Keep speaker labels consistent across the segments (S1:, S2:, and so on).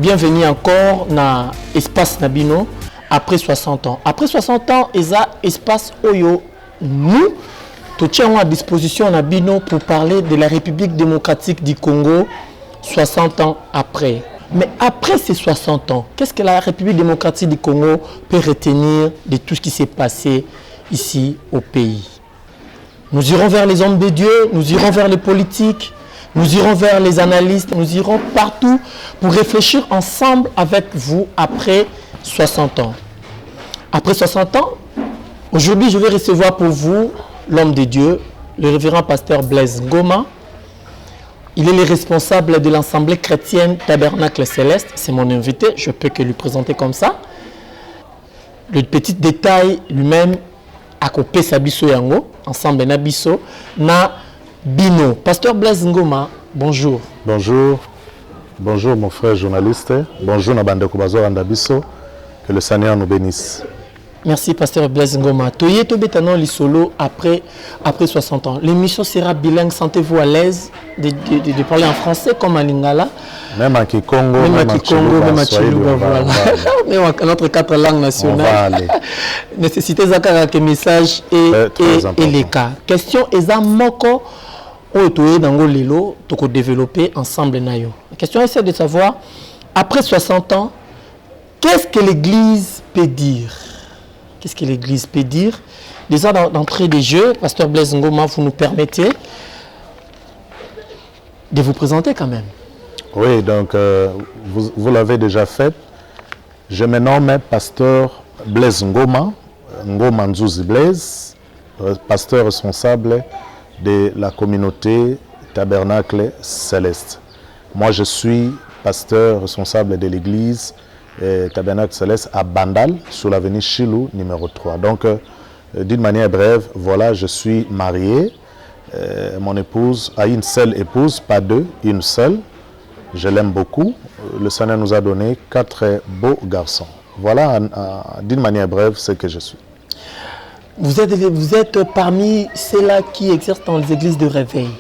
S1: Bienvenue encore dans l'espace Nabino après 60 ans. Après 60 ans, il y a espace Oyo. Nous, nous tiens à disposition Nabino pour parler de la République démocratique du Congo 60 ans après. Mais après ces 60 ans, qu'est-ce que la République démocratique du Congo peut retenir de tout ce qui s'est passé ici au pays? Nous irons vers les hommes de Dieu, nous irons vers les politiques, nous irons vers les analystes, nous irons partout pour réfléchir ensemble avec vous après 60 ans. Après 60 ans, aujourd'hui je vais recevoir pour vous l'homme de Dieu, le révérend pasteur Blaise Ngoma. Il est le responsable de l'Assemblée chrétienne Tabernacle Céleste. C'est mon invité, je peux que lui présenter comme ça. Le petit détail lui-même, Akopé Sabiso Yango, ensemble Nabiso, na Bino. Pasteur Blaise Ngoma, bonjour.
S2: Bonjour. Bonjour mon frère journaliste. Bonjour Nabandeko Bazo Andabiso. Que le Seigneur nous bénisse.
S1: Merci Pasteur Blaise Ngoma. Toye Tobetano Lisolo après 60 ans. L'émission sera bilingue. Sentez-vous à l'aise de parler en français comme en lingala?
S2: Même en Kikongo,
S1: même en Kikongo, même en Chiluba, voilà. Même en notre 4 langues nationales.
S2: On va aller.
S1: Nécessité Zakara que message et les cas. Question Eza Moko Otoye Dango Lilo Toko développer ensemble Nayo. La question est de savoir, après 60 ans, qu'est-ce que l'Église peut dire? Qu'est-ce que l'Église peut dire? Déjà d'entrée des jeux, Pasteur Blaise Ngoma, vous nous permettez de vous présenter quand même.
S2: Oui, donc vous l'avez déjà fait. Je me nomme Pasteur Blaise Ngoma, Ngoma Nzouzi Blaise, pasteur responsable de la communauté Tabernacle Céleste. Moi, je suis pasteur responsable de l'église Tabernacle Céleste à Bandal, sur l'avenue Chilou, numéro 3. Donc, d'une manière brève, voilà, je suis marié. Mon épouse a une seule épouse, pas deux, une seule. Je l'aime beaucoup. Le Seigneur nous a donné 4 beaux garçons. Voilà, d'une manière brève, ce que je suis.
S1: Vous êtes parmi ceux-là qui exercent dans les églises de réveil.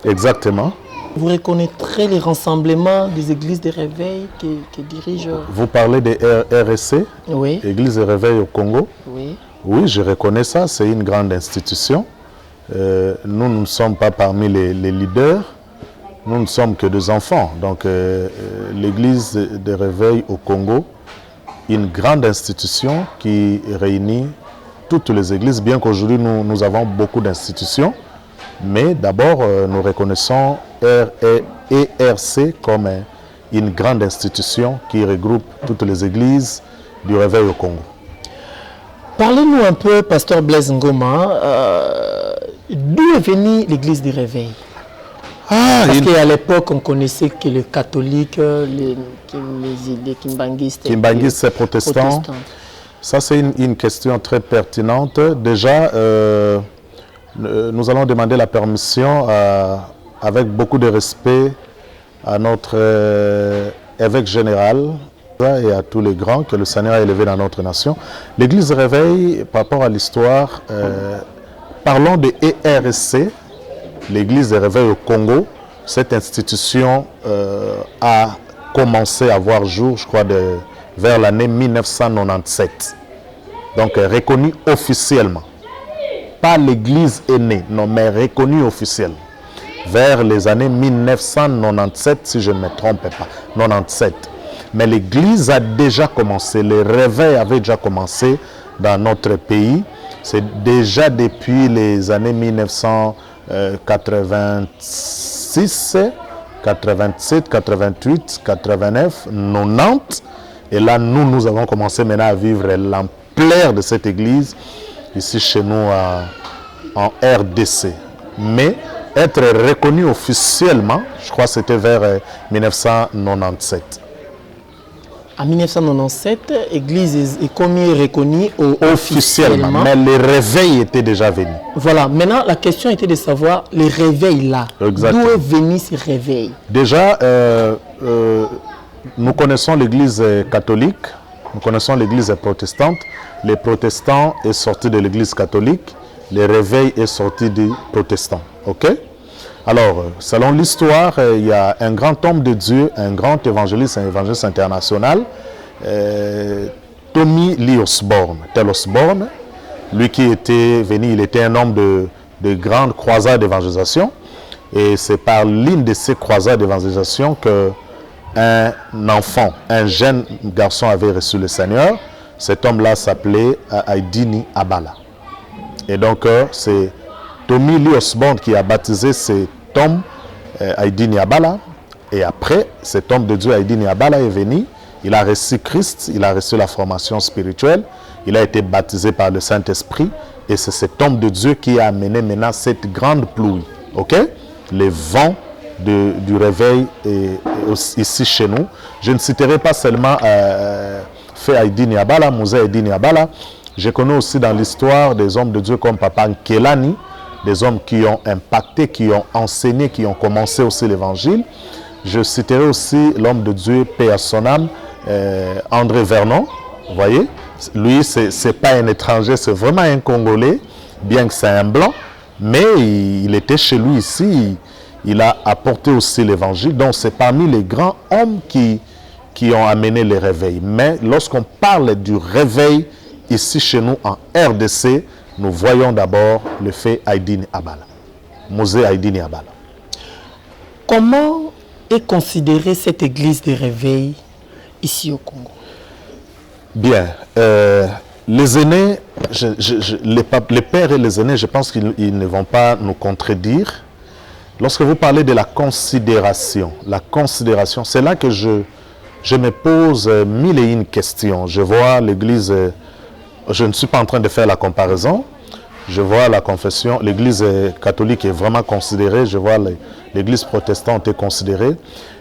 S2: Exactement.
S1: Vous reconnaîtrez les rassemblements des églises de réveil qui dirigent...
S2: Vous parlez des RSC,
S1: oui.
S2: Église de réveil au Congo.
S1: Oui.
S2: Oui, je reconnais ça, c'est une grande institution. Nous ne sommes pas parmi les leaders, nous ne sommes que des enfants. Donc l'église de réveil au Congo, une grande institution qui réunit toutes les églises, bien qu'aujourd'hui nous avons beaucoup d'institutions. Mais d'abord, nous reconnaissons ERC comme une grande institution qui regroupe toutes les églises du réveil au Congo.
S1: Parlez-nous un peu, Pasteur Blaise Ngoma, d'où est venue l'église du réveil? Parce qu'à l'époque, on connaissait que les catholiques, les kimbanguistes...
S2: Kimbanguistes, c'est protestants. Ça, c'est une question très pertinente. Déjà, nous allons demander la permission avec beaucoup de respect à notre évêque général et à tous les grands que le Seigneur a élevés dans notre nation. L'église Réveil, par rapport à l'histoire, parlons de ERC, l'église de Réveil au Congo. Cette institution a commencé à voir jour, je crois, vers l'année 1997. Donc reconnue officiellement. Pas l'église est née, non, mais reconnue officiellement. Vers les années 1997, si je ne me trompe pas, 97. Mais l'église a déjà commencé, le réveil avait déjà commencé dans notre pays. C'est déjà depuis les années 1986, 87, 88, 89, 90. Et là, nous avons commencé maintenant à vivre l'ampleur de cette église ici chez nous en RDC. Mais être reconnu officiellement, je crois que c'était vers 1997.
S1: En 1997, l'église est commis reconnue officiellement.
S2: Mais le réveil était déjà venu.
S1: Voilà, maintenant la question était de savoir le réveil là. D'où est venu ce réveil?
S2: Déjà, nous connaissons l'église catholique, nous connaissons l'église protestante. Les protestants sont sortis de l'église catholique, le réveil est sorti des protestants. Ok? Alors, selon l'histoire, il y a un grand homme de Dieu, un grand évangéliste, un évangéliste international, Tommy Lee Osborne, tel Osborne, lui qui était venu, il était un homme de grandes croisades d'évangélisation. Et c'est par l'une de ces croisades d'évangélisation qu'un enfant, un jeune garçon avait reçu le Seigneur. Cet homme-là s'appelait Aidini Abala. Et donc, c'est Tommy Lee Osborne qui a baptisé cet homme, Aidini Abala. Et après, cet homme de Dieu, Aidini Abala, est venu. Il a reçu Christ, il a reçu la formation spirituelle. Il a été baptisé par le Saint-Esprit. Et c'est cet homme de Dieu qui a amené maintenant cette grande pluie. OK? Les vents du réveil ici chez nous. Je ne citerai pas seulement Fait Aidini Abala, Mosé Aidini Abala. Je connais aussi dans l'histoire des hommes de Dieu comme Papa Nkelani, des hommes qui ont impacté, qui ont enseigné, qui ont commencé aussi l'évangile. Je citerai aussi l'homme de Dieu, paix à son âme, André Vernon. Vous voyez, lui, ce n'est pas un étranger, c'est vraiment un Congolais, bien que c'est un blanc. Mais il était chez lui ici, il a apporté aussi l'évangile. Donc c'est parmi les grands hommes qui ont amené le réveil. Mais lorsqu'on parle du réveil ici chez nous en RDC, nous voyons d'abord le fait Aidini Abala, Mosé Aidini Abala.
S1: Comment est considérée cette église de réveil ici au Congo? Bien,
S2: les aînés, les pères et les aînés, je pense qu'ils ne vont pas nous contredire. Lorsque vous parlez de la considération, c'est là que je me pose mille et une questions. Je vois l'église, je ne suis pas en train de faire la comparaison. Je vois la confession, l'église catholique est vraiment considérée, je vois l'église protestante est considérée.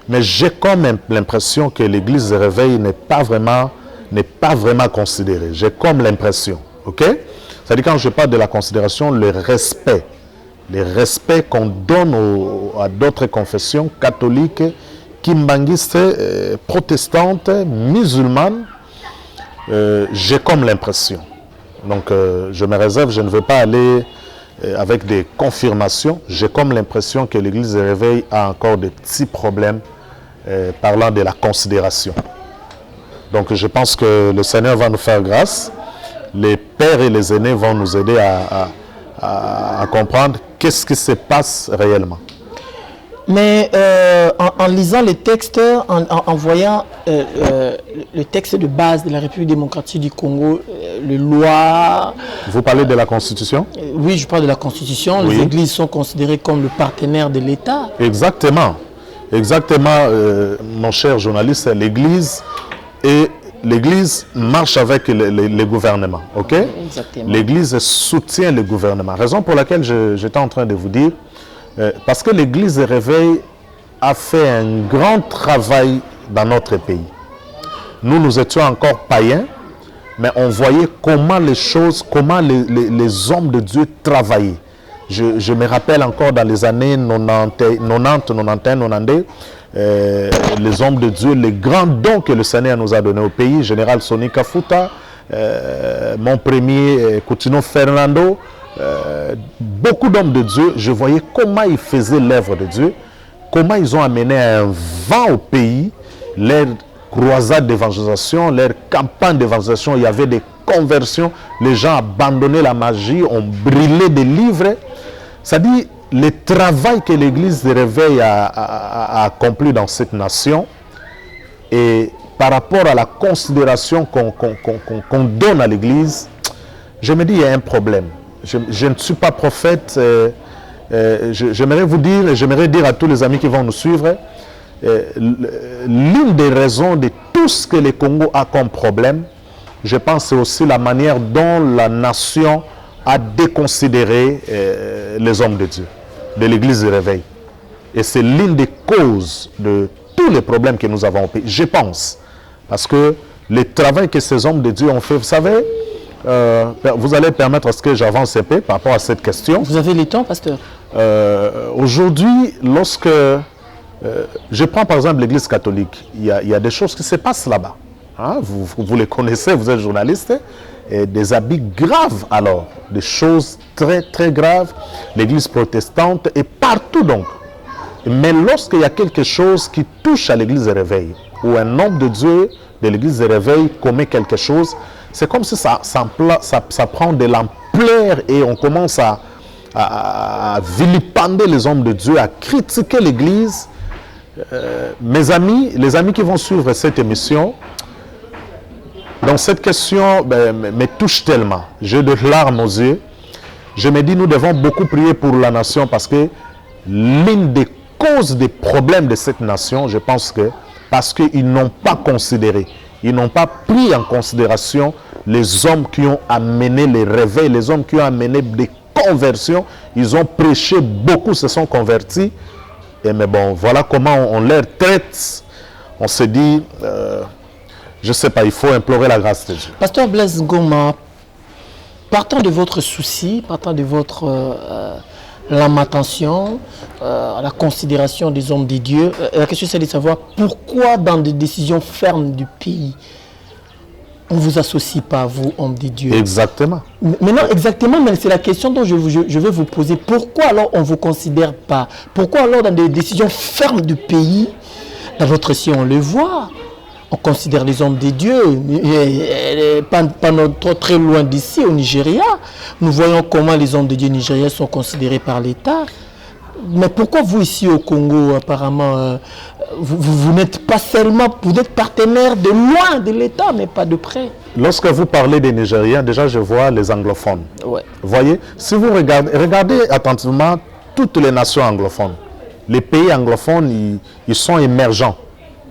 S2: Mais j'ai quand même l'impression que l'église de réveil n'est pas vraiment considérée. J'ai comme l'impression, ok? C'est-à-dire quand je parle de la considération, le respect qu'on donne à d'autres confessions catholiques, kimbanguistes, protestantes, musulmanes, j'ai comme l'impression. Donc je me réserve, je ne veux pas aller avec des confirmations. J'ai comme l'impression que l'église de réveil a encore des petits problèmes parlant de la considération. Donc je pense que le Seigneur va nous faire grâce. Les pères et les aînés vont nous aider à comprendre qu'est-ce qui se passe réellement.
S1: Mais en lisant les textes, en voyant le texte de base de la République démocratique du Congo, les lois...
S2: Vous parlez de la Constitution?
S1: Oui, je parle de la Constitution. Oui. Les églises sont considérées comme le partenaire de l'État.
S2: Exactement. Exactement, mon cher journaliste, l'Église marche avec les gouvernements, ok? L'Église soutient le gouvernement. Raison pour laquelle j'étais en train de vous dire, parce que l'Église de réveil a fait un grand travail dans notre pays. Nous étions encore païens, mais on voyait comment les choses, comment les hommes de Dieu travaillaient. Je me rappelle encore dans les années 90, 92, les hommes de Dieu, les grands dons que le Seigneur nous a donnés au pays, Général Sonny Kafuta, mon premier Coutinho Fernando, beaucoup d'hommes de Dieu, je voyais comment ils faisaient l'œuvre de Dieu, comment ils ont amené un vent au pays, leur croisade d'évangélisation, leur campagne d'évangélisation, il y avait des conversions, les gens abandonnaient la magie, ont brûlé des livres. C'est-à-dire, le travail que l'Église de réveil a accompli dans cette nation, et par rapport à la considération qu'on donne à l'Église, je me dis qu'il y a un problème. Je ne suis pas prophète. J'aimerais vous dire, et j'aimerais dire à tous les amis qui vont nous suivre, l'une des raisons de tout ce que le Congo a comme problème, je pense c'est aussi la manière dont la nation a déconsidéré les hommes de Dieu, de l'Église de réveil. Et c'est l'une des causes de tous les problèmes que nous avons au pays, je pense. Parce que le travail que ces hommes de Dieu ont fait, vous savez, vous allez permettre à ce que j'avance un peu par rapport à cette question.
S1: Vous avez le temps, pasteur?
S2: Aujourd'hui, lorsque je prends par exemple l'Église catholique, il y a des choses qui se passent là-bas. Hein? Vous les connaissez, vous êtes journaliste. Et des habits graves alors, des choses très très graves. L'Église protestante et partout donc, Mais lorsqu'il y a quelque chose qui touche à l'église de réveil, ou un homme de Dieu de l'église de réveil commet quelque chose, c'est comme si ça prend de l'ampleur et on commence à vilipender les hommes de Dieu, à critiquer l'église. Mes amis, les amis qui vont suivre cette émission, donc cette question me touche tellement. J'ai de larmes aux yeux. Je me dis, nous devons beaucoup prier pour la nation parce que l'une des causes des problèmes de cette nation, je pense que parce qu'ils n'ont pas considéré, ils n'ont pas pris en considération les hommes qui ont amené les réveils, les hommes qui ont amené des conversions. Ils ont prêché, beaucoup se sont convertis. Mais bon, voilà comment on leur traite. On se dit, je ne sais pas, il faut implorer la grâce de Dieu.
S1: Pasteur Blaise Ngoma, partant de votre souci, partant de votre lamentation, la considération des hommes de Dieu, la question c'est de savoir pourquoi dans des décisions fermes du pays, on ne vous associe pas à vous, hommes de Dieu.
S2: Exactement.
S1: Maintenant, exactement, mais c'est la question dont je vais vous poser. Pourquoi alors on ne vous considère pas? Pourquoi alors dans des décisions fermes du pays, dans votre si on le voit, on considère les hommes de Dieu, pas notre, très loin d'ici, au Nigeria. Nous voyons comment les hommes de Dieu nigériens sont considérés par l'État. Mais pourquoi vous ici au Congo, apparemment, vous n'êtes pas seulement, vous êtes partenaire de loin de l'État, mais pas de près? Lorsque
S2: vous parlez des Nigériens, déjà je vois les anglophones.
S1: Ouais.
S2: Voyez, si vous regardez attentivement toutes les nations anglophones, les pays anglophones, ils sont émergents,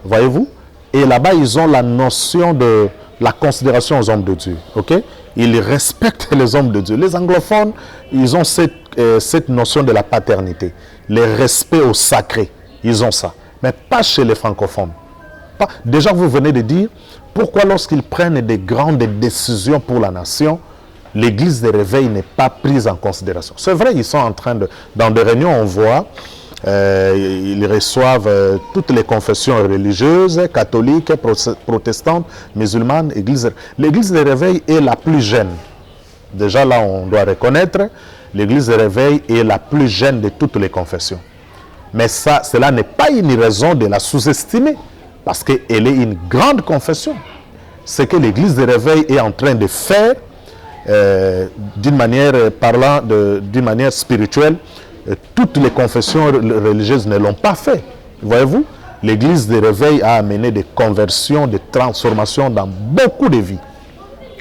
S2: voyez-vous? Et là-bas, ils ont la notion de la considération aux hommes de Dieu. Okay? Ils respectent les hommes de Dieu. Les anglophones, ils ont cette notion de la paternité, le respect au sacré. Ils ont ça. Mais pas chez les francophones. Déjà, vous venez de dire, pourquoi lorsqu'ils prennent des grandes décisions pour la nation, l'église de réveil n'est pas prise en considération? C'est vrai, ils sont en train de... Dans des réunions, on voit... ils reçoivent toutes les confessions religieuses, catholiques, protestantes, musulmanes, l'église de réveil est la plus jeune. Déjà là, on doit reconnaître, l'église de réveil est la plus jeune de toutes les confessions. Mais cela n'est pas une raison de la sous-estimer, parce qu'elle est une grande confession. Ce que l'église de réveil est en train de faire, d'une manière parlant, d'une manière spirituelle, toutes les confessions religieuses ne l'ont pas fait. Voyez-vous, l'église de réveil a amené des conversions, des transformations dans beaucoup de vies.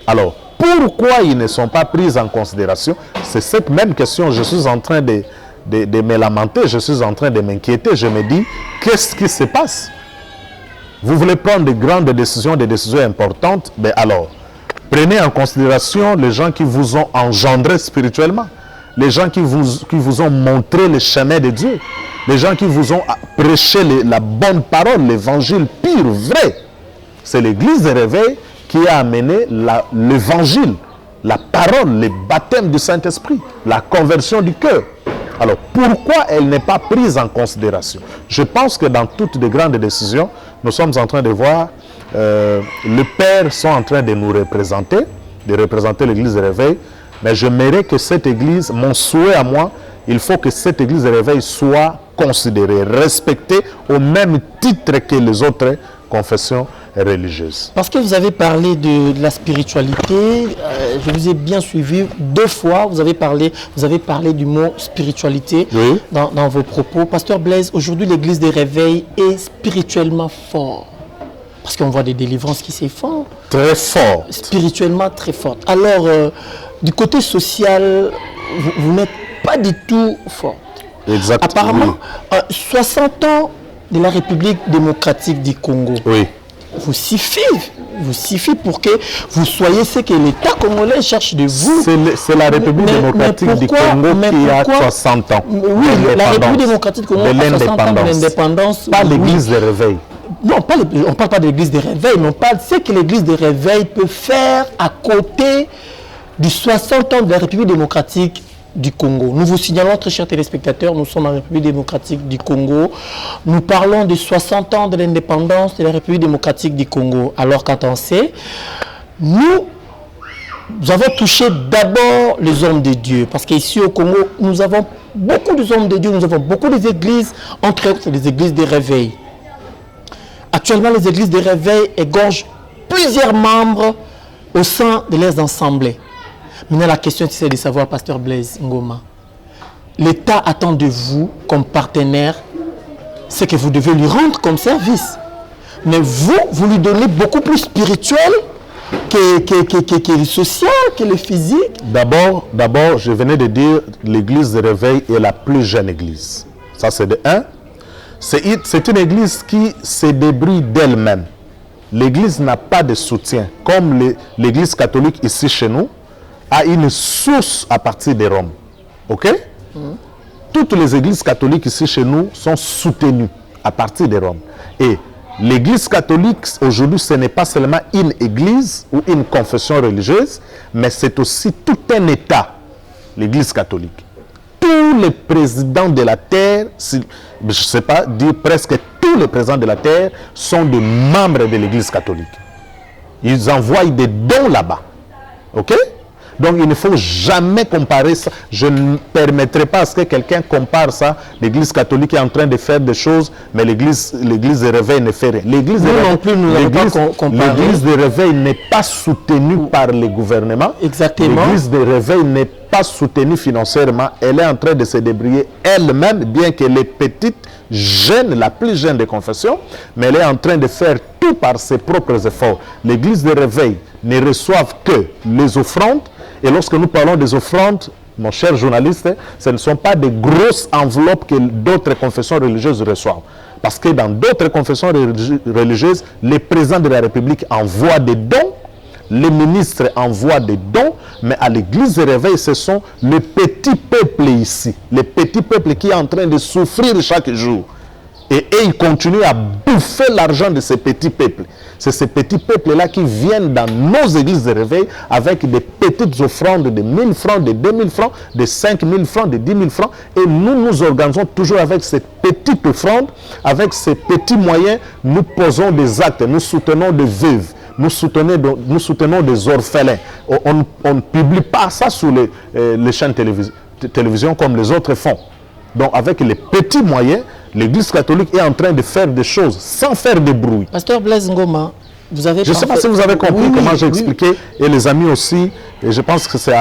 S2: Alors, pourquoi ils ne sont pas pris en considération? C'est cette même question. Je suis en train de me lamenter, je suis en train de m'inquiéter. Je me dis, qu'est-ce qui se passe? Vous voulez prendre de grandes décisions, des décisions importantes, mais alors, prenez en considération les gens qui vous ont engendré spirituellement. Les gens qui vous ont montré le chemin de Dieu. Les gens qui vous ont prêché la bonne parole, l'évangile pur, vrai. C'est l'église de réveil qui a amené l'évangile, la parole, le baptême du Saint-Esprit, la conversion du cœur. Alors, pourquoi elle n'est pas prise en considération? Je pense que dans toutes les grandes décisions, nous sommes en train de voir, les pères sont en train de nous représenter, de représenter l'église de réveil. Mais j'aimerais que cette église, mon souhait à moi, il faut que cette église de réveil soit considérée, respectée au même titre que les autres confessions religieuses. Parce que vous avez parlé de la spiritualité,
S1: je vous ai bien suivi 2 fois, vous avez parlé du mot spiritualité, oui, dans vos propos. Pasteur Blaise, aujourd'hui l'église de réveil est spirituellement fort. Parce qu'on voit des délivrances qui se font.
S2: Très fort.
S1: Spirituellement très forte. Alors, du côté social, vous n'êtes pas du tout forte.
S2: Exactement.
S1: Apparemment, oui. 60 ans de la République démocratique du Congo,
S2: oui,
S1: vous suffit pour que vous soyez ce que l'État congolais cherche de vous.
S2: C'est la République démocratique du Congo qui a 60 ans.
S1: Oui, la République démocratique du Congo a 60 ans de l'indépendance.
S2: Pas l'église de réveil.
S1: Non, on ne parle pas de l'église de réveil, mais on parle de ce que l'église de réveil peut faire à côté du 60 ans de la République démocratique du Congo. Nous vous signalons, très chers téléspectateurs, nous sommes en République démocratique du Congo. Nous parlons de 60 ans de l'indépendance de la République démocratique du Congo. Alors quand on sait, nous avons touché d'abord les hommes de Dieu, parce qu'ici au Congo, nous avons beaucoup d'hommes de Dieu, nous avons beaucoup d'églises, entre autres les églises des réveils. Actuellement, les églises des réveils égorgent plusieurs membres au sein de leurs assemblées. Maintenant, la question c'est de savoir, Pasteur Blaise Ngoma, l'État attend de vous comme partenaire ce que vous devez lui rendre comme service. Mais vous lui donnez beaucoup plus spirituel que le social, que le physique.
S2: D'abord, je venais de dire l'église de réveil est la plus jeune église. Ça, c'est de un. C'est une église qui se débrouille d'elle-même. L'église n'a pas de soutien. Comme l'église catholique ici chez nous a une source à partir de Rome. OK? Toutes les églises catholiques ici chez nous sont soutenues à partir de Rome. Et l'église catholique, aujourd'hui, ce n'est pas seulement une église ou une confession religieuse, mais c'est aussi tout un État, l'église catholique. Tous les présidents de la terre, je ne sais pas dire presque tous les présidents de la terre, sont des membres de l'église catholique. Ils envoient des dons là-bas. OK? Donc il ne faut jamais comparer ça. Je ne permettrai pas à ce que quelqu'un compare ça. L'église catholique est en train de faire des choses, mais l'église de réveil ne fait rien. L'église de réveil n'est pas soutenue par le gouvernement.
S1: Exactement.
S2: L'église de réveil n'est pas soutenue financièrement. Elle est en train de se débrouiller elle-même, bien qu'elle est petite, jeune, la plus jeune des confessions, mais elle est en train de faire tout par ses propres efforts. L'église de réveil ne reçoit que les offrandes. Et lorsque nous parlons des offrandes, mon cher journaliste, ce ne sont pas des grosses enveloppes que d'autres confessions religieuses reçoivent. Parce que dans d'autres confessions religieuses, les présidents de la République envoient des dons, les ministres envoient des dons, mais à l'église de réveil, ce sont les petits peuples ici, les petits peuples qui sont en train de souffrir chaque jour. Et ils continuent à bouffer l'argent de ces petits peuples. C'est ces petits peuples-là qui viennent dans nos églises de réveil avec des petites offrandes de 1000 francs, de 2000 francs, de 5000 francs, de 10 000 francs. Et nous nous organisons toujours avec ces petites offrandes, avec ces petits moyens. Nous posons des actes, nous soutenons des veuves, nous soutenons des orphelins. On ne publie pas ça sur les chaînes télévision comme les autres font. Donc avec les petits moyens, l'église catholique est en train de faire des choses sans faire de bruit.
S1: Pasteur Blaise Ngoma, vous avez...
S2: Je ne sais pas si vous avez compris comment j'ai expliqué, et les amis aussi, et je pense que c'est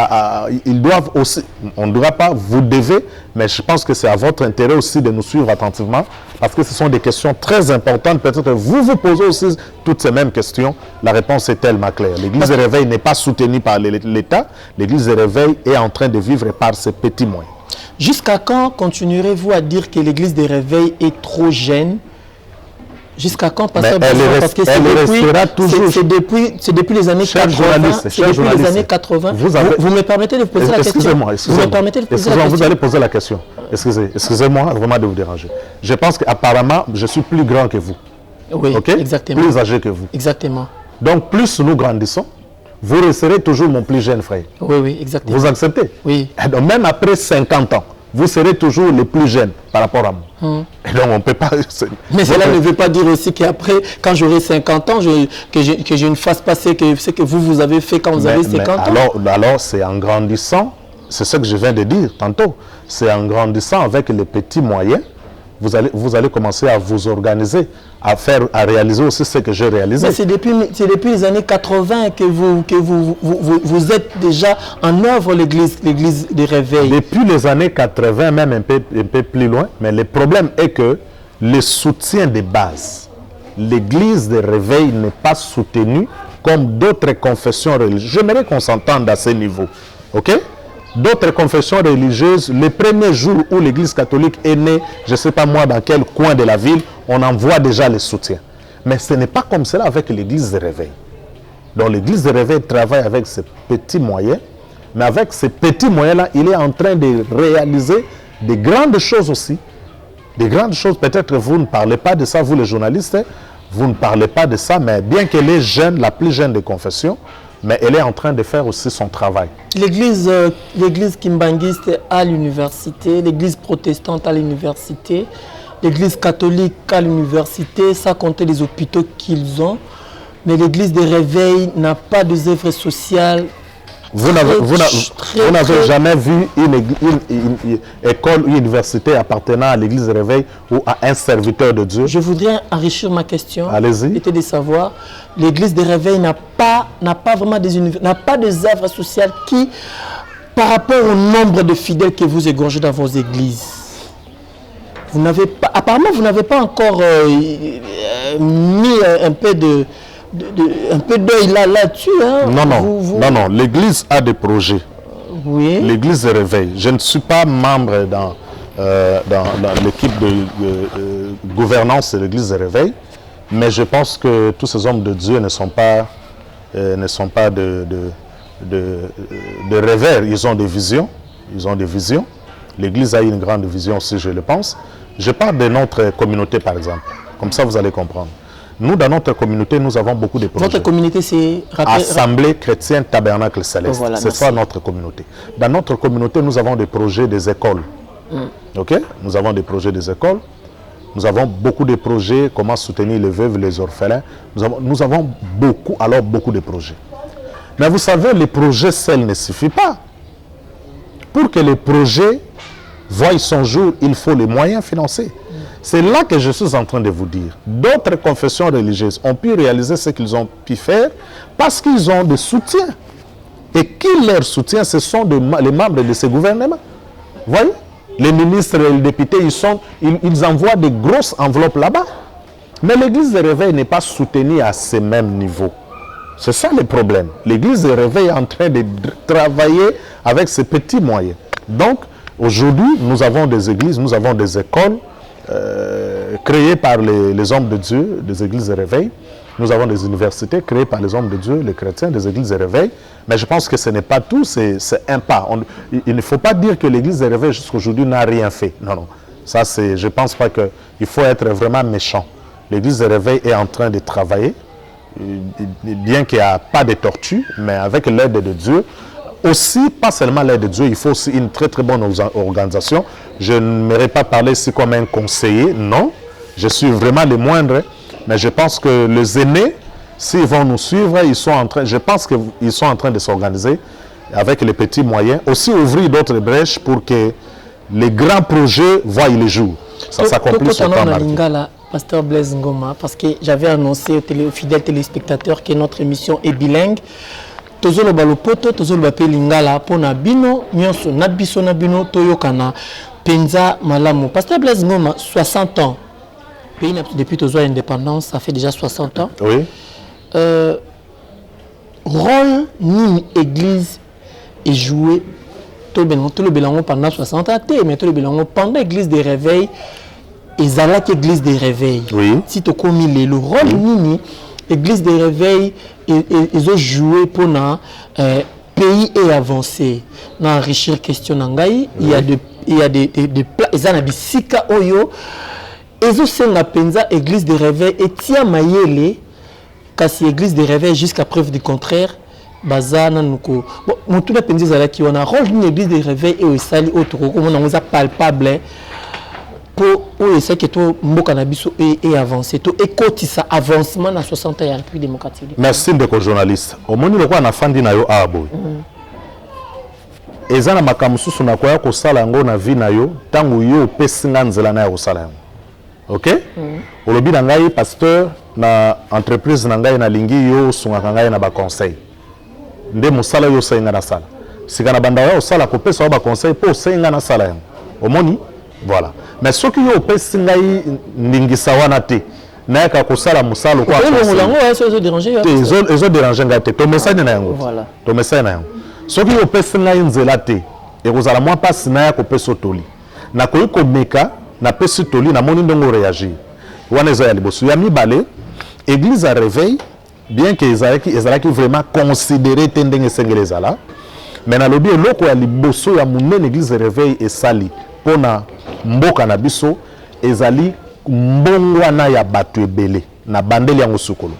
S2: ils doivent aussi, on ne doit pas, vous devez, mais je pense que c'est à votre intérêt aussi de nous suivre attentivement, parce que ce sont des questions très importantes. Peut-être que vous vous posez aussi toutes ces mêmes questions. La réponse est tellement claire. L'église de réveil n'est pas soutenue par l'État. L'église de réveil est en train de vivre par ses petits moyens.
S1: Jusqu'à quand continuerez-vous à dire que l'église des réveils est trop jeune? Jusqu'à quand, Pasteur Blaise? Parce que c'est depuis les années 80. C'est depuis les années 80. Vous me permettez de poser la question?
S2: Excusez-moi. Vous allez poser la question. Excusez-moi vraiment de vous déranger. Je pense qu'apparemment, je suis plus grand que vous.
S1: Oui, okay? Exactement.
S2: Plus âgé que vous.
S1: Exactement.
S2: Donc, plus nous grandissons, vous resterez toujours mon plus jeune frère.
S1: Oui, exactement.
S2: Vous acceptez?
S1: Oui.
S2: Donc, même après 50 ans, vous serez toujours le plus jeune par rapport à moi. Et donc, on ne peut pas...
S1: Mais cela ne veut pas dire aussi qu'après, quand j'aurai 50 ans, que je ne fasse pas ce que vous avez fait quand vous avez 50 ans.
S2: Alors, c'est en grandissant, c'est ce que je viens de dire tantôt, c'est en grandissant avec les petits moyens, vous allez commencer à vous organiser, à réaliser aussi ce que j'ai réalisé.
S1: Mais c'est depuis les années 80 que vous êtes déjà en œuvre, l'église des réveils.
S2: Depuis les années 80, même un peu plus loin, mais le problème est que le soutien de base, l'église des réveils n'est pas soutenue comme d'autres confessions religieuses. J'aimerais qu'on s'entende à ce niveau. OK? D'autres confessions religieuses, le premier jour où l'église catholique est née, je ne sais pas moi dans quel coin de la ville, on envoie déjà le soutien. Mais ce n'est pas comme cela avec l'église de réveil. Donc l'église de réveil travaille avec ses petits moyens, mais avec ces petits moyens-là, il est en train de réaliser des grandes choses aussi. Des grandes choses, peut-être que vous ne parlez pas de ça, vous les journalistes, vous ne parlez pas de ça, mais bien qu'elle est jeune, la plus jeune des confessions, mais elle est en train de faire aussi son travail.
S1: L'église kimbanguiste à l'université, l'église protestante à l'université, l'église catholique à l'université, ça comptait les hôpitaux qu'ils ont. Mais l'église des réveils n'a pas d'œuvre sociale
S2: Vous n'avez jamais vu une école ou une université appartenant à l'église de Réveil ou à un serviteur de Dieu?
S1: Je voudrais enrichir ma question.
S2: Allez-y.
S1: Était de savoir, l'église de Réveil n'a pas vraiment n'a pas des œuvres sociales qui, par rapport au nombre de fidèles que vous égorgez dans vos églises, vous n'avez pas, apparemment vous n'avez pas encore mis un peu d'œil là-dessus. Hein.
S2: Non, l'église a des projets.
S1: Oui.
S2: L'église de Réveil. Je ne suis pas membre dans l'équipe de gouvernance de l'église de Réveil, mais je pense que tous ces hommes de Dieu ne sont pas de rêveurs. Ils ont des visions. L'église a une grande vision aussi, je le pense. Je parle de notre communauté, par exemple. Comme ça, vous allez comprendre. Nous, dans notre communauté, nous avons beaucoup de projets.
S1: Votre communauté, c'est...
S2: Assemblée chrétienne Tabernacle Céleste.
S1: Voilà,
S2: c'est ça notre communauté. Dans notre communauté, nous avons des projets des écoles. Ok? Nous avons des projets des écoles. Nous avons beaucoup de projets, comment soutenir les veuves, les orphelins. Nous avons beaucoup de projets. Mais vous savez, les projets seuls ne suffisent pas. Pour que les projets voient son jour, il faut les moyens financiers. C'est là que je suis en train de vous dire. D'autres confessions religieuses ont pu réaliser ce qu'ils ont pu faire parce qu'ils ont des soutiens. Et qui leur soutient, ce sont les membres de ces gouvernements. Vous voyez? Les ministres et les députés, ils envoient des grosses enveloppes là-bas. Mais l'église de Réveil n'est pas soutenue à ce même niveau. C'est ça le problème. L'église de Réveil est en train de travailler avec ses petits moyens. Donc, aujourd'hui, nous avons des églises, nous avons des écoles créées par les hommes de Dieu, des églises de Réveil. Nous avons des universités créées par les hommes de Dieu, les chrétiens, des églises de Réveil. Mais je pense que ce n'est pas tout, c'est un pas. Il ne faut pas dire que l'église de Réveil jusqu'à aujourd'hui n'a rien fait. Non. Ça, je ne pense pas qu'il faut être vraiment méchant. L'église de Réveil est en train de travailler, bien qu'il n'y a pas de tortue, mais avec l'aide de Dieu. Aussi, pas seulement l'aide de Dieu, il faut aussi une très très bonne organisation. Je n'aimerais pas parler ici comme un conseiller, non. Je suis vraiment le moindre, mais je pense que les aînés, s'ils vont nous suivre, je pense qu'ils sont en train de s'organiser avec les petits moyens. Aussi ouvrir d'autres brèches pour que les grands projets voient le jour. Ça s'accomplit sur le temps marqué.
S1: Pasteur Blaise Ngoma, parce que j'avais annoncé aux fidèles téléspectateurs que notre émission est bilingue. Tozolo balopoto, tozolo bape lingala pona bino, nyonso nabiso na bino toyokana penza malamu. Pasteur Blaise Ngoma, 60 ans. Pays depuis tozo indépendance, ça fait déjà 60 ans.
S2: Oui.
S1: Rôle ni église est joué tout le bilan pendant 60 ans, mais tout le bilan pendant l'église des réveils. Ils allaient à l'église des réveils.
S2: Oui.
S1: Si tu as commis le rôle ni l'église des réveils, ils ont joué pour un pays et avancé. Dans enrichir question nangai, il y a des plats, ils ont des sika oyo. Ils ont fait la penza église des réveils et tia mayele, kasi église des réveils jusqu'à preuve du contraire. Bazana nuko. Bon, mon tout la penza zala qui on a rôle d'une église des réveils et au sali autre comme on a palpable. Pour essayer que tout le cannabis est avancé, tout écoute ça avancement dans 60 ans de la République démocratique.
S2: Merci de journaliste. Au moment où on a fait na yo abo. Ezana makamususu na kwa ko sala ngo na vi na yo tangu yo pesinga nzela na yo sala. OK? Olobi na ngai pasteur na entreprise na ngai na lingi yo sunga ngai na ba conseil. Nde musala yo senga na sala. Sika na banda yo sala ko pesa ba conseil po senga na sala. Omoni? Voilà. Mais ce qui est au pays n'ingisa wana te na ka kosala musalo kwa
S1: ils ont dérangé
S2: ils ont dérangé ngate to message na yango voilà to message na yango ce qui est au pays nzela te et kozala moi passe na ya ko peso toli na ko meka na peso toli na moni ndongo réagir wana eza ya liboso ya mibale église à réveil bien que ezalaki vraiment considéré tendenge sengeleza là mais na lobi eloko ya liboso ya munene église réveil et sali pona mboka na biso ezali mbongwana ya bato ebele na bandeli yango sukulu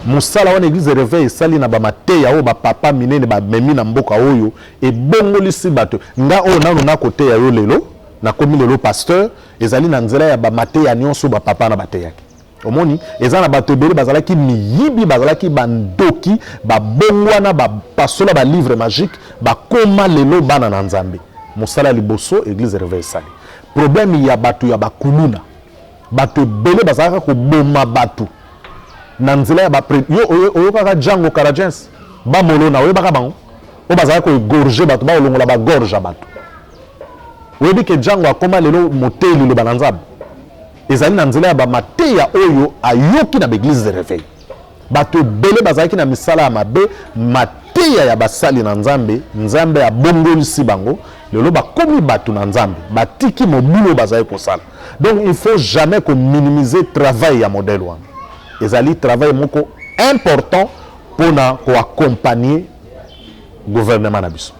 S2: musala wana église réveil sali na ba mateya o ba papa minene ba memi na mboka oyo e bongolisi bato nga o nanu na kote ya yo lelo na komi lelo pasteur ezali na nzela ya ba mateya nyonso ba papa na bateyaki omoni eza na bato ebele bazalaki miyibi bazalaki bandoki babongwana bapasola balivre magique bakoma lelo bana na nzambe mosala liboso église réveil esali problème ya bato ya bakuluna bato ebele bazalaka koboma bato na nzela ya oyokaka Django Carajens bamolona oyebaka bango oyo bazalaka koegorge bato baolongola bagorge ya bato oyebi ke Django akoma lelo moteli loba na nzambe ezali na nzela ya bamateya oyo ayoki na baeglise de réveil bato ebele bazalaki na misala ya mabe mateya ya basali na nzambe nzambe abongolisi bango lelo bakomi bato na nzambe batiki mobulu bazali kosala donc il faut jamais minimiser travail ya modèle wana ezali travail moko important pona koaccompagner gouvernement na biso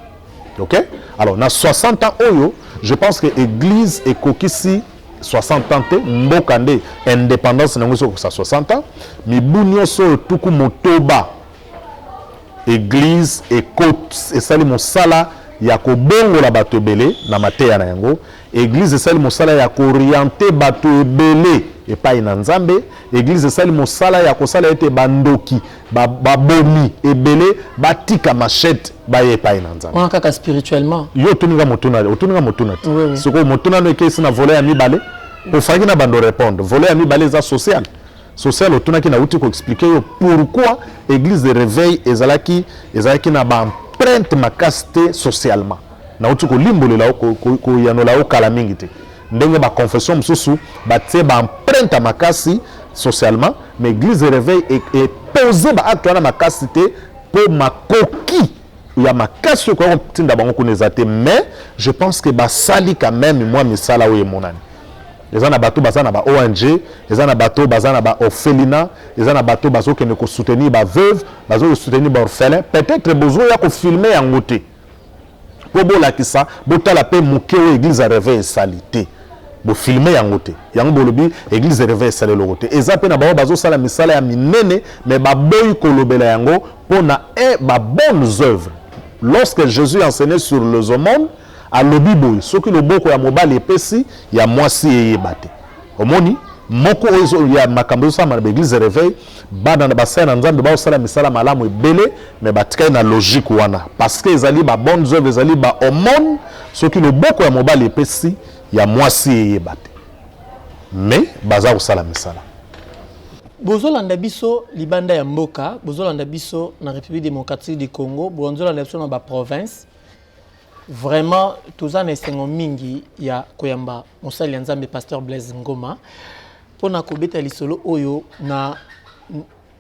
S2: ok alors na 60 ans oyo je pense que église ekokisi 60 ans te mboka nde indépendance nango so sa 60 ans mibu nyonso tuku motoba église esali mosala ya kobongola bato ebele na mateya na yango église esali mosala ya kooriente bato ebele epai na nzambe église esali mosala ya kosala ete bandoki babomi ebele batika machete baye epai na nzambe
S1: on kaka spirituellement
S2: yo otuninga motuna te siko motuna no ekesi na volet ya mibale ofaki na bando répondre volet ya mibale eza social otunaki na uti ko expliquer yo pourquoi église de réveil ezalaki na empreinte makasi te socialement na uti kolimbolela koyanola okala mingi te ndenge baconfession mosusu batie baempreinte makasi socialement mais église de réveil epose baacte wana makasi te mpo makoki ya makasi oyo kotinda bango kuna eza te mais je pense que basali quand même mwa misala oyo emonani eza na bato baza na ba ONG eza na bato baza na ba orphelinat eza na bato bazokende kosoutenir baveuve bazokosoutenir baorphelin peut-être bozoya kofilme yango te mpo bolakisa botala mpe moke oyo église ya réveil esali te bofilme yango te yango bolobi église ya réveil esali eloko te eza mpe na bango bazosala misala ya minene mais baboyi kolobela yango mpo na babonnes œuvres lorsque Jésus enseignait sur les aumônes alobi boy soki loboko ya mobali epesi ya mwasi eyeba te omoni moko oyo ya makambo ezosala na église réveil bana na basala na nzambe baosala misala malamu ebele mais batikali na logique wana parce que ezali babonnes œuvres ezali baomone soki loboko ya mobali epesi ya mwasi eyeba te mais baza kosala misala
S1: bozolanda biso libanda ya mboka bozolanda biso na République démocratique du Congo bozolanda biso na baprovince vraiment toza na esengo mingi ya koyamba mosali ya nzambe pasteur Blaise Ngoma pona kobeta lisolo oyo na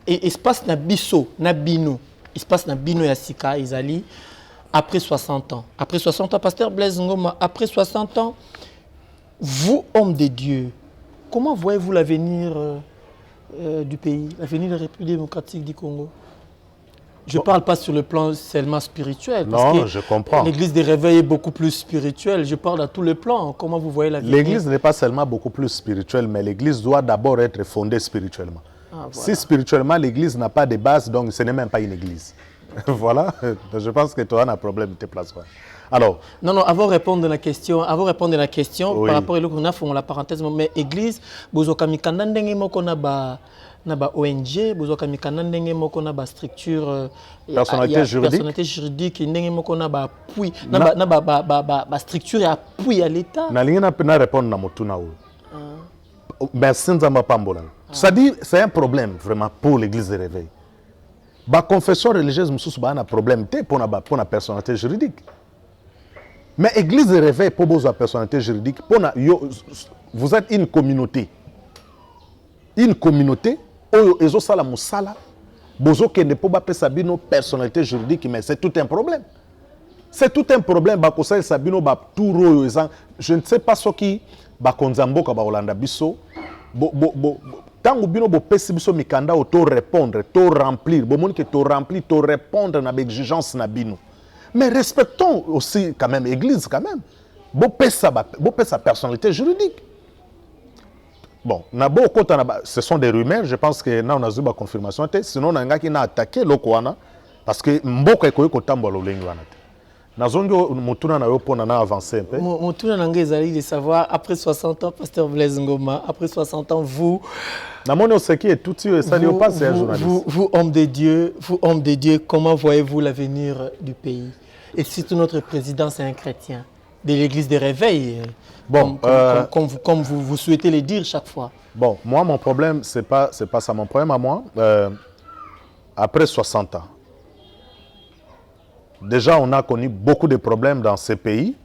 S1: espace na biso na bino espace na bino ya sika ezali après 60 ans après 60 ans pasteur Blaise Ngoma après 60 ans vous homme de Dieu comment voyez-vous l'avenir du pays l'avenir de la République démocratique du Congo? Je ne parle pas sur le plan seulement spirituel. Parce
S2: non, je comprends.
S1: L'église des réveils est beaucoup plus spirituelle. Je parle à tous les plans. Comment vous voyez l'avenir?
S2: L'église n'est pas seulement beaucoup plus spirituelle, mais l'église doit d'abord être fondée spirituellement. Ah, voilà. Si spirituellement l'église n'a pas de base, donc ce n'est même pas une église. Voilà. Je pense que tu as un problème de tes places. Alors.
S1: Non, avant de répondre à la question, oui. Par rapport à la parenthèse, mais église, vous avez na ba ONG bozoka mikanda ndenge moko na ba structure personnalité juridique ndenge moko na ba appui na ba structure ya appui à l'état
S2: na linga na répondre na motuna o ben sinzamba pambola ça dit c'est un problème vraiment pour l'église de réveil ba confession religieuse mususu ba na problème te pour na personnalité juridique mais église de réveil pour besoin personnalité juridique pour na vous êtes une communauté oyo ezosala mosala bozokende po bapesa bino personnalité juridique mais c'est tout un problème bakosalisa bino batour oyo eza je ne sais pas soki bakonza mboka bakolanda biso ntango bino bopesi biso mikanda oyo to répondre to remplir bomoni ke to remplir to répondre na baexigence na bino mais respectons aussi quand même église quand même bopesa personnalité juridique. Bon, ce sont des rumeurs, je pense que nous avons une confirmation, sinon on a attaqué le Kouana, parce que Mboka est kotambo lolengi wana. Nazongi mutuna na yo pona na avancer un peu.
S1: Mutuna na ngezali de savoir après 60 ans pasteur Blaise Ngoma, après 60 ans vous
S2: Namoni Oseki et tout ça lui passe un journaliste.
S1: Vous homme de Dieu, comment voyez-vous l'avenir du pays? Et surtout notre président c'est un chrétien de l'église des réveils.
S2: Bon,
S1: comme vous souhaitez le dire chaque fois.
S2: Bon, moi mon problème c'est pas ça mon problème à moi après 60 ans. Déjà, on a connu beaucoup de problèmes dans ces pays.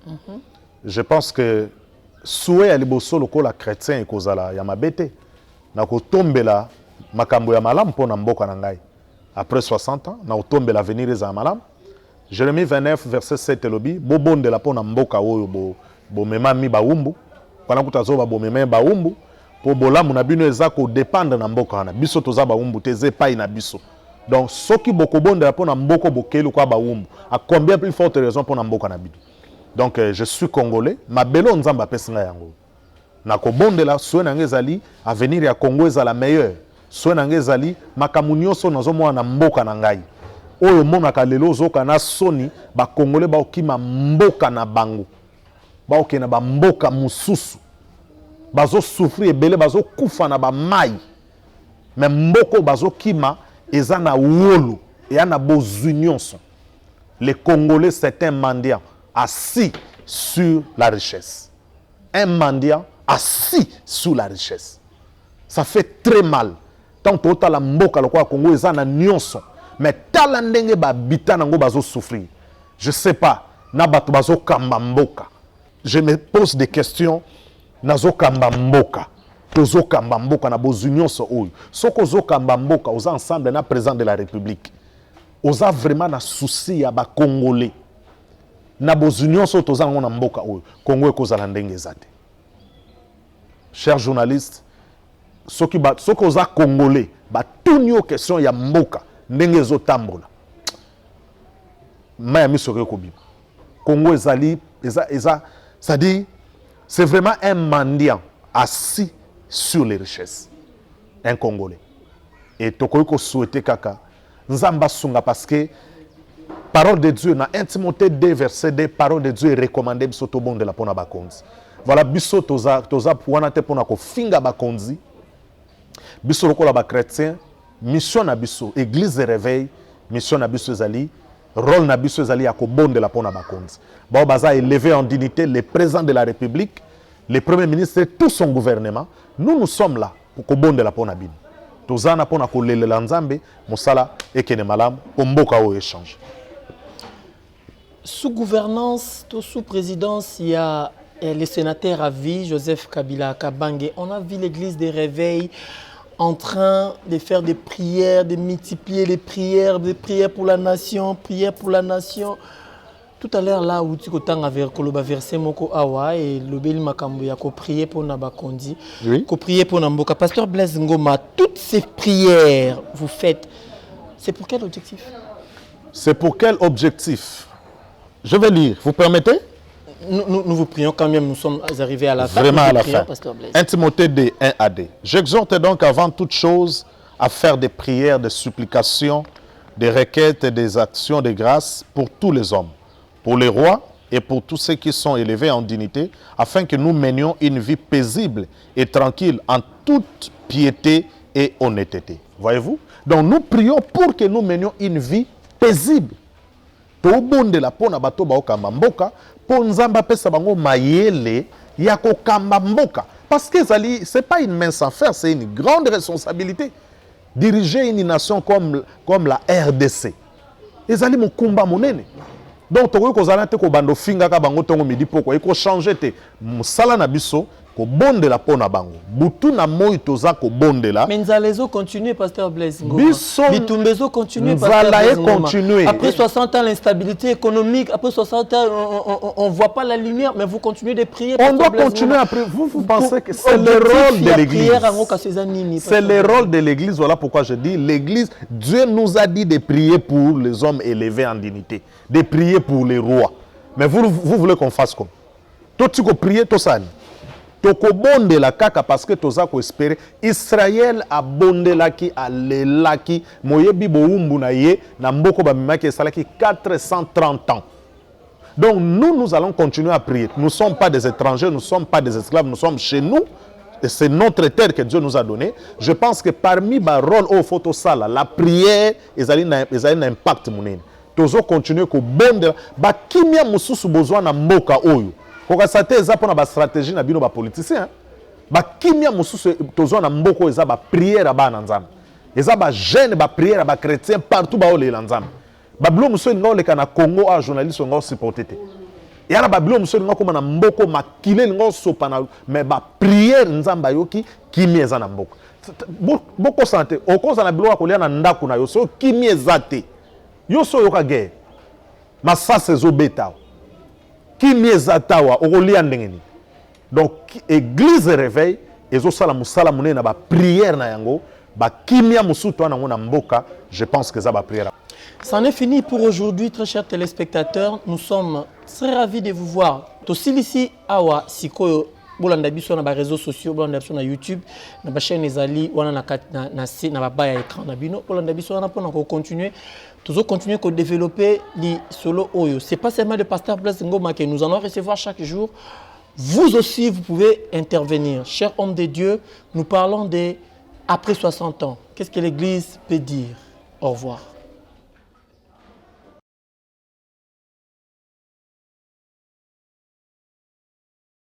S2: Je pense que souhait à liboso lokola chrétien et kozala ya mabete na kotombela makambo ya malam po na mboka na ngai. Après 60 ans, na kotombela venir za malam. Jérémie 29 verset 7 elobi bobonde la po na mboka oyo bo mema mi baumbu. Kana kutazoba bo mema baumbu po bolamu na bino eza ko dépendre na mboka na biso toza baumbu teze pai na biso. Donc, ce qui beaucoup bon de la pona mboko bokelu kwa baumbu, à combien plus forte raison pour namboka na bidu. Donc, je suis congolais, ma belo nzamba pesinga yango. Na ko bonde la souhait ngezali avenir ya Congo eza la meilleure. Souhait ngezali makamunyo so nazo mwana mboka na ngai. Oyo mona ka lelo zoka na soni ba congolais ba okima mboka na bango. Ba okena ba mboka mususu. Bazo souffrir ebele bazo kufa na ba mai. Mais mboko bazo kima Eza na wolo et na bozunion sont. Les Congolais c'est un mendiant assis sur la richesse. Un mendiant assis sur la richesse. Ça fait très mal. Tant que la mboka le Congo eza na nyonso. Mais tala ndenge ba bita nango bazo souffrir. Je sais pas na bato bazo kamba mboka. Je me pose des questions nazo kamba mboka. Tozo kamba mboka na bozunion so oyo. Soko zo kamba mboka oza ensemble na président de la République. Oza vraiment na souci ya ba Congolais. Na bozunion so toza ngona mboka oyo. Congo ekozala ndenge ezate. Chers journalistes, soko oza Congolais, ba tunyo question ya mboka ndenge zo tambola. Maya misoko kobiba. Congo ezali ça dit c'est vraiment un mendiant assis sur les richesses. Un Congolais. Et Tokoyko souhaité kaka. Nzamba sunga parce que parole de Dieu, na 1 Timothée 2 verset 2, parole de Dieu est recommandée biso to bon de la pona bakonzi. Voilà biso toza pouana te pona ko finga bakonzi. Biso lokola ba chrétien, mission na biso, église de réveil, mission na biso ezali, rôle na biso ezali ya ko bon de la pona bakonzi. Ba baza élevé en dignité le président de la République, le premier ministre et tout son gouvernement. Nous sommes là pour que bon de la pona bin. Tozana pona ko lele lanzambe, mosala ekene malam, omboka o échange.
S1: Sous gouvernance, sous présidence, il y a le sénateur à vie, Joseph Kabila Kabange. On a vu l'église des réveils en train de faire des prières, de multiplier les prières, des prières pour la nation, prières pour la nation. Tout à l'heure, là où tu as versé Moko Awa et le Beli Makambo, il y a prier pour Nabakondi,
S2: oui.
S1: Prier pour Namboka. Pasteur Blaise Ngoma, toutes ces prières vous faites, c'est pour quel objectif?
S2: C'est pour quel objectif? Je vais lire, vous permettez?
S1: Nous vous prions quand même, nous sommes arrivés à la fin.
S2: Vraiment à la fin. 1 Timothée 2, 1 à 2. J'exhorte donc avant toute chose à faire des prières, des supplications, des requêtes et des actions de grâce pour tous les hommes, pour les rois et pour tous ceux qui sont élevés en dignité, afin que nous menions une vie paisible et tranquille en toute piété et honnêteté. Voyez-vous? Donc nous prions pour que nous menions une vie paisible. Tobonde la pona bato ba okamba mboka, po nzamba pesa bango mayele ya kokamba mboka. Parce que c'est pas une mince affaire, c'est une grande responsabilité. Diriger une nation comme la RDC. Ezali mokumba monene. Donc tokoki kozala te ko bando finga ka bango tongo midi poko eko changer te musala na biso ko bondela pona bango butu na moi toza ko bondela
S1: mais nzalezo continuer pasteur Blaise Ngoma
S2: biso
S1: bitumbezo continuer pasteur Blaise Ngoma après 60 ans l'instabilité économique après 60 ans on voit pas la lumière mais vous continuez de prier
S2: on doit continuer à prier vous pensez que c'est le rôle de l'église c'est le rôle de l'église voilà pourquoi je dis l'église Dieu nous a dit de prier pour les hommes élevés en dignité de prier pour les rois. Mais vous voulez qu'on fasse comme? Tout ce que prier, tout ça. Toko bonde la kaka parce que tout ça qu'on espérer. Israël a bonde la ki a lela ki moyebi bo umbu na ye na mboko ba mimaki salaki 430 ans. Donc nous allons continuer à prier. Nous ne sommes pas des étrangers, nous ne sommes pas des esclaves, nous sommes chez nous. Et c'est notre terre que Dieu nous a donnée. Je pense que parmi les rôles au photo sala, la prière, ils ont un impact. Nous allons continuer à bonde. Ba kimia mususu besoin na mboka oyo. Koka sate eza pona ba stratégie na bino ba politicien. Ba kimia mususu tozo na mboko eza ba prière ba na nzambe. Eza ba jeune ba prière ba chrétien partout ba ole na nzambe. Ba blo mususu ngoleka na Congo a journaliste ngo supporter. Et alors, Babylone, nous sommes comme un mboko makile ngo sopana mais ba prière nzamba yoki kimi eza na mboko. Boko santé, okoza na bilo akolia na ndaku na yo so kimi ezate. Yo so yoka guerre. Masase zo beta. Kimi ezatawa okolia ndengeni. Donc église réveil ezo sala musala munene na ba prière na yango, ba kimia musuto na ngona mboka, je pense que ça ba prière.
S1: C'en est fini pour aujourd'hui, très chers téléspectateurs. Nous sommes très ravis de vous voir. Tosilisi awa sikoyo bolanda biso na ba réseaux sociaux, bolanda biso na YouTube, na ba chaîne ezali wana na ba baya écran na bino, bolanda biso wana pour ko continuer. Toujours continuer à développer les solo oyo. C'est pas seulement le pasteur Blaise Ngoma que nous allons recevoir chaque jour. Vous aussi, vous pouvez intervenir. Chers hommes de Dieu, nous parlons de après 60 ans. Qu'est-ce que l'Église peut dire? Au revoir.